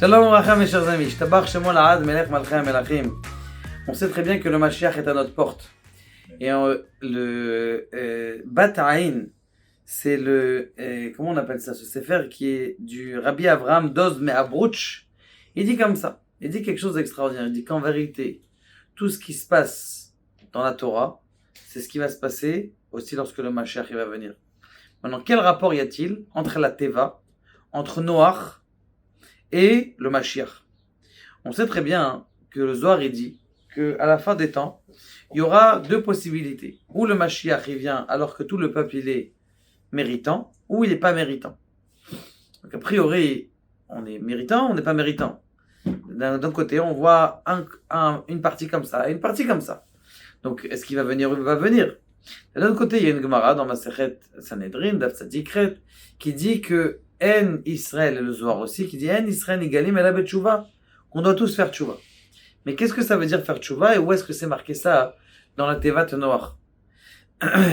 Shalom Racham mes chers amis, Shtabach Shemo La'ad Melech Malchei HaMelachim. On sait très bien que le Mashiach est à notre porte. Et le Bat Aïn, c'est le, comment on appelle ça, ce sefer qui est du Rabbi Avraham Doz Me'abrouch. Il dit comme ça, il dit quelque chose d'extraordinaire. Il dit qu'en vérité, tout ce qui se passe dans la Torah, c'est ce qui va se passer aussi lorsque le Mashiach il va venir. Maintenant, quel rapport y a-t-il entre la Teva, entre Noach et le Mashiach? On sait très bien que le Zohar il dit qu'à la fin des temps, il y aura deux possibilités. Ou le Mashiach il vient alors que tout le peuple il est méritant, ou il n'est pas méritant. Donc a priori, on est méritant, on n'est pas méritant. D'un côté, on voit une partie comme ça, et une partie comme ça. Donc, est-ce qu'il va venir ou il va venir? De l'autre côté, il y a une Gemara dans Masechet Sanhedrin, Daf Tzadikret, qui dit que En Israël, et le Zohar aussi, qui dit En Israël Igalim Ela Betshuva, qu'on doit tous faire tchouva. Mais qu'est-ce que ça veut dire faire tchouva et où est-ce que c'est marqué ça dans la Tevat Noach?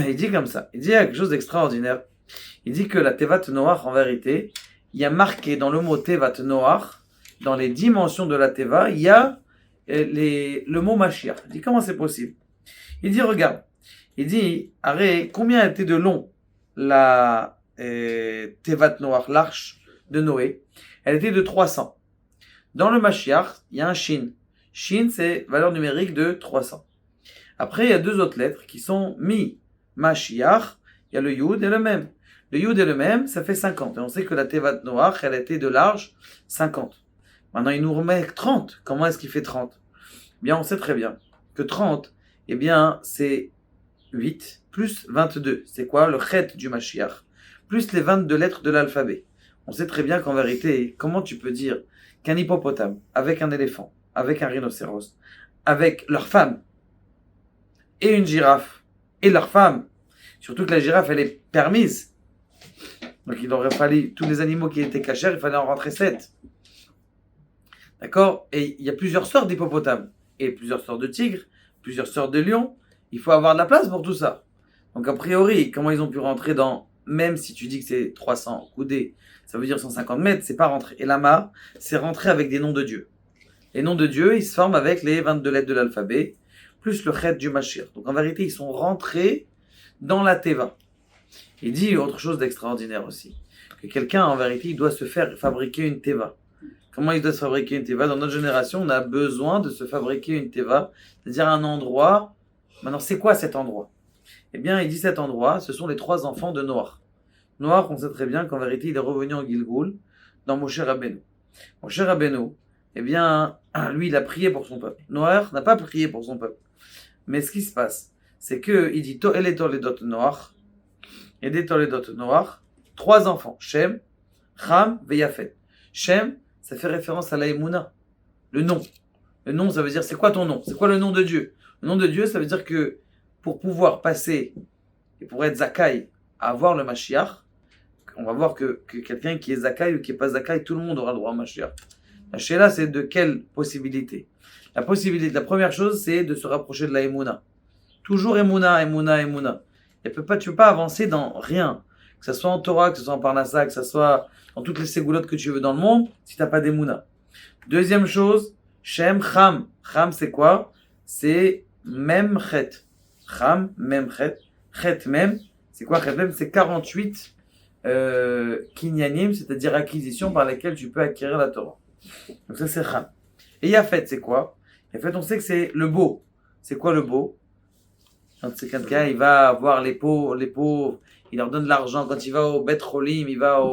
Il dit comme ça, il dit quelque chose d'extraordinaire. Il dit que la Tevat Noach, en vérité, il y a marqué dans le mot Tevat Noach, dans les dimensions de la Teva, il y a le mot Mashiach. Il dit comment c'est possible? Il dit regarde, il dit arrête, combien était de long la Tevat Noach, l'arche de Noé? Elle était de 300. Dans le Mashiach, il y a un Shin. Shin, c'est valeur numérique de 300. Après, il y a deux autres lettres qui sont Mi, Mashiach, il y a le Yud et le Mem. Le Yud et le Mem, ça fait 50. Et on sait que la Tevat Noach, elle était de large 50. Maintenant, il nous remet 30. Comment est-ce qu'il fait 30? Bien, on sait très bien que 30, eh bien, c'est 8 plus 22. C'est quoi? Le chet du Mashiach. Plus les 22 lettres de l'alphabet. On sait très bien qu'en vérité, comment tu peux dire qu'un hippopotame, avec un éléphant, avec un rhinocéros, avec leur femme, et une girafe, et leur femme, surtout que la girafe, elle est permise. Donc il aurait fallu, tous les animaux qui étaient cachers, il fallait en rentrer 7. D'accord? Et il y a plusieurs sortes d'hippopotames, et plusieurs sortes de tigres, plusieurs sortes de lions. Il faut avoir de la place pour tout ça. Donc a priori, comment ils ont pu rentrer dans, même si tu dis que c'est 300 coudées, ça veut dire 150 mètres, c'est pas rentré. Et Lama, c'est rentré avec des noms de Dieu. Les noms de Dieu, ils se forment avec les 22 lettres de l'alphabet, plus le chet du Mashiach. Donc en vérité, ils sont rentrés dans la Teva. Il dit autre chose d'extraordinaire aussi, que quelqu'un, en vérité, il doit se faire fabriquer une Teva. Comment il doit se fabriquer une Teva? Dans notre génération, on a besoin de se fabriquer une Teva, c'est-à-dire un endroit. Maintenant, c'est quoi cet endroit? Eh bien, il dit cet endroit, ce sont les 3 enfants de Noach. Noach, on sait très bien qu'en vérité, il est revenu en Gilgoul, dans Moshe Rabbeinu. Moshe Rabbeinu, eh bien, lui, il a prié pour son peuple. Noach n'a pas prié pour son peuple. Mais ce qui se passe, c'est que il dit To'el et Toledot Noach, et des Toledot Noach, 3 enfants, Shem, Ham et Yafet. Shem, ça fait référence à la Emouna, le nom. Le nom, ça veut dire, c'est quoi ton nom? C'est quoi le nom de Dieu? Le nom de Dieu, ça veut dire que pour pouvoir passer, et pour être Zakai, à avoir le Mashiach, on va voir que quelqu'un qui est Zakai ou qui n'est pas Zakai, tout le monde aura le droit au Mashiach. La Sheila, c'est de quelle possibilité? La première chose, c'est de se rapprocher de la Emouna. Toujours Emouna, Emouna, Emouna. Tu ne peux pas avancer dans rien. Que ce soit en Torah, que ce soit en Parnassa, que ce soit dans toutes les ségoulottes que tu veux dans le monde, si tu n'as pas d'Emouna. Deuxième chose, Shem, Cham. Cham, c'est quoi? C'est Mem Chet. Cham, Mem Chet. Chet Mem, c'est quoi Chet Mem? C'est 48 kinyanim, c'est-à-dire acquisitions par lesquelles tu peux acquérir la Torah. Donc ça, c'est Cham. Et Yafet, c'est quoi? Yafet, on sait que c'est le beau. C'est quoi le beau? Quand c'est quelqu'un, il va voir les pauvres, il leur donne de l'argent. Quand il va au Bet Cholim, il va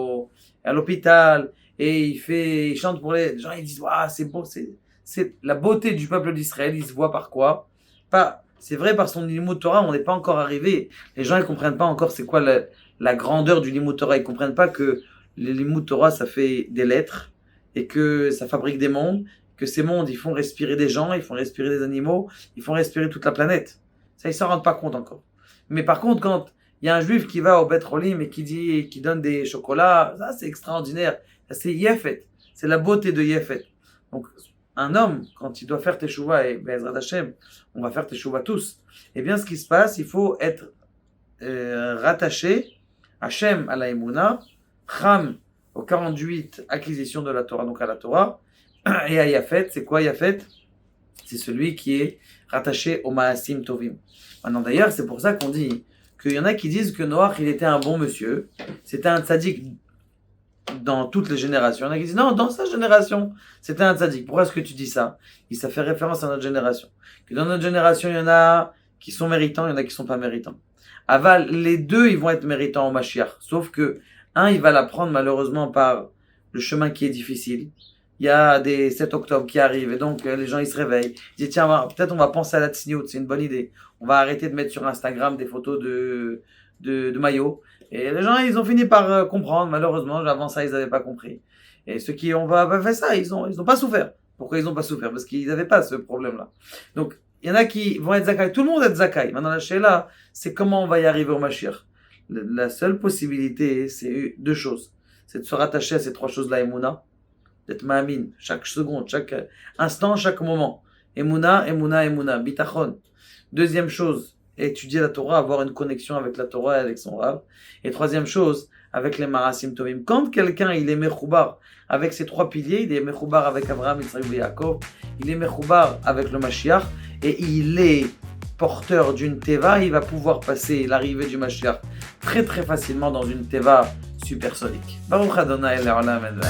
à l'hôpital, et il chante pour les gens, ils disent, waouh, c'est beau, c'est la beauté du peuple d'Israël, il se voit par quoi? C'est vrai, par son Limud Torah, on n'est pas encore arrivé. Les gens, ils comprennent pas encore c'est quoi la grandeur du Limud Torah. Ils comprennent pas que le Limud Torah, ça fait des lettres, et que ça fabrique des mondes, que ces mondes, ils font respirer des gens, ils font respirer des animaux, ils font respirer toute la planète. Ça, ils s'en rendent pas compte encore. Mais par contre, quand il y a un juif qui va au Bet Cholim et qui donne des chocolats, ça, c'est extraordinaire. Ça, c'est Yefet. C'est la beauté de Yefet. Donc, un homme, quand il doit faire Teshuvah, et Be'ezrat Hashem, on va faire Teshuvah tous, eh bien, ce qui se passe, il faut être rattaché Hashem à la Emouna, Cham aux 48 acquisitions de la Torah, donc à la Torah, Et à Yafet, c'est quoi Yafet? C'est celui qui est rattaché au Maasim Tovim. Maintenant d'ailleurs, c'est pour ça qu'on dit qu'il y en a qui disent que Noach, il était un bon monsieur, c'était un tzaddik dans toutes les générations. Il y en a qui disent non, dans sa génération, c'était un tzaddik. Pourquoi est-ce que tu dis ça? Et ça fait référence à notre génération. Que dans notre génération, il y en a qui sont méritants, il y en a qui sont pas méritants. Aval, les deux, ils vont être méritants au Mashiach. Sauf que un, il va l'apprendre malheureusement par le chemin qui est difficile. Il y a des 7 octobre qui arrivent et donc les gens ils se réveillent. Ils disent tiens, peut-être on va penser à la tsniout, c'est une bonne idée. On va arrêter de mettre sur Instagram des photos de maillots. Et les gens ils ont fini par comprendre, malheureusement, avant ça ils n'avaient pas compris. Et ceux qui ont pas fait ça, ils ont pas souffert. Pourquoi ils n'ont pas souffert? Parce qu'ils n'avaient pas ce problème-là. Donc il y en a qui vont être zakai, tout le monde est zakai. Maintenant la shéla, c'est comment on va y arriver au Mashiach. La seule possibilité, c'est deux choses. C'est de se rattacher à ces trois choses-là, Emouna, d'être ma'amin, chaque seconde, chaque instant, chaque moment. Emouna, Emouna, Emouna, bitachon. Deuxième chose, étudier la Torah, avoir une connexion avec la Torah et avec son Rav. Et troisième chose, avec les Marasim Tovim. Quand quelqu'un, il est mechoubar avec ces trois piliers, il est mechoubar avec Abraham, Yitzhak et Yaakov, il est mechoubar avec le Mashiach, et il est porteur d'une teva, il va pouvoir passer l'arrivée du Mashiach très très facilement dans une teva supersonique. Baruch Adonai Le'olam Amen.